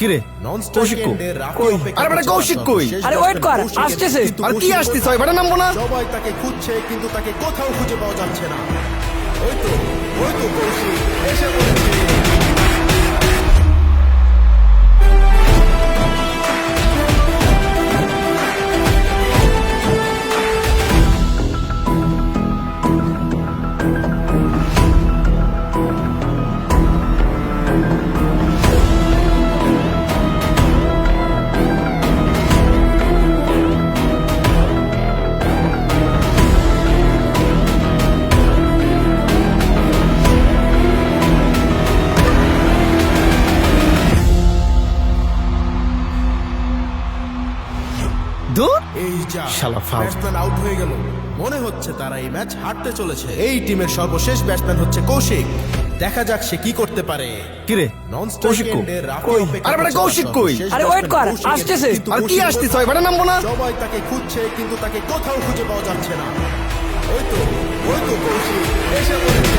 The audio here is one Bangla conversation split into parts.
কিরে কৌশিক কই? আরে বেটা কৌশিক কই? আরে ওয়েট কর, আসতেছে। আর কি আসতিস? ওই বেটা নামবো না? সবাই তাকে খুঁজছে কিন্তু তাকে কোথাও খুঁজে পাওয়া যাচ্ছে না। ওই তো কৌশিক এসে পড়েছে। দূর এই যা শালা ফাউল। ব্যাটসম্যান আউট হয়ে গেল। মনে হচ্ছে তারা এই ম্যাচ হারতে চলেছে। এই টিমের সর্বশেষ ব্যাটসম্যান হচ্ছে কৌশিক। দেখা যাক সে কি করতে পারে। কিরে নন কৌশিক কই? কই? আরে বেটা কৌশিক কই? আরে wait কর, আসতেছে। আর কি আসতিস? ওই বেটা নামবো না? সবাই তাকে খুঁজছে কিন্তু তাকে কোথাও খুঁজে পাওয়া যাচ্ছে না। ওই তো কৌশিক এসে পড়েছে।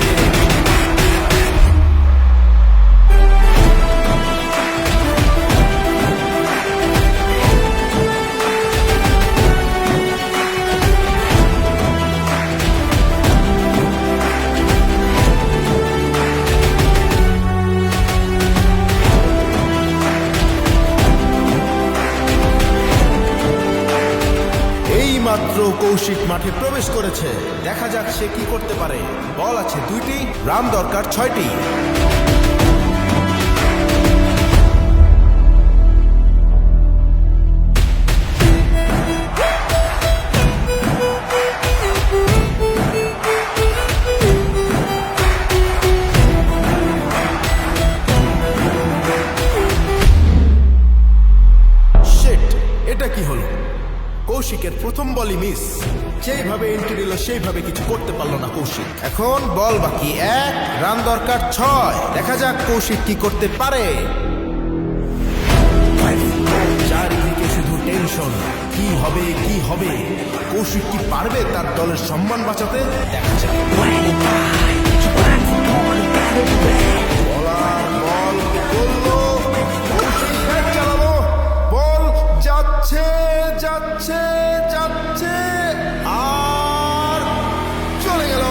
মাত্র কৌশিক মাঠে প্রবেশ করেছে। দেখা যাক সে কি করতে পারে। বল আছে 2টি, রান দরকার 6টি। এটা কি হলো? কৌশিকের প্রথম বলই মিস। যেইভাবে এন্ট্রি দিল সেইভাবে কিছু করতে পারলো না কৌশিক। এখন বল বাকি 1, রান দরকার 6। দেখা যাক কৌশিক কি করতে পারে। চারিদিকে শুধু টেনশন, কি হবে। কৌশিক কি পারবে তার দলের সম্মান বাঁচাতে? দেখা যাক। বলার বল করলো, কৌশিক ব্যাট চালালো, বল যাচ্ছে আর চলে গেল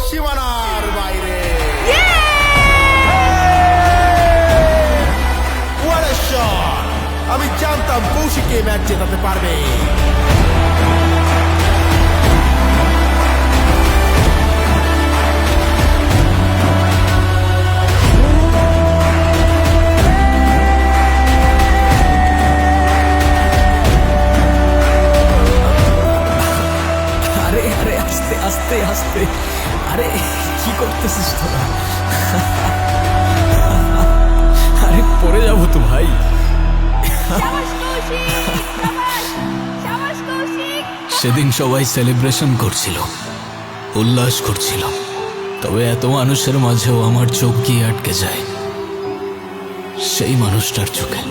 সীমানার বাইরে। What a shot! আমি জানতাম কৌশিক এই ম্যাচ জেতাতে পারবে। আস্তে আরে কি করতেছিস তোরা? আরে পড়ে যাবো তো ভাই। সেদিন সবাই সেলিব্রেশন করছিল, উল্লাস করছিল, তবে এত মানুষের মাঝেও আমার চোখ গিয়ে আটকে যায় সেই মানুষটার চোখে।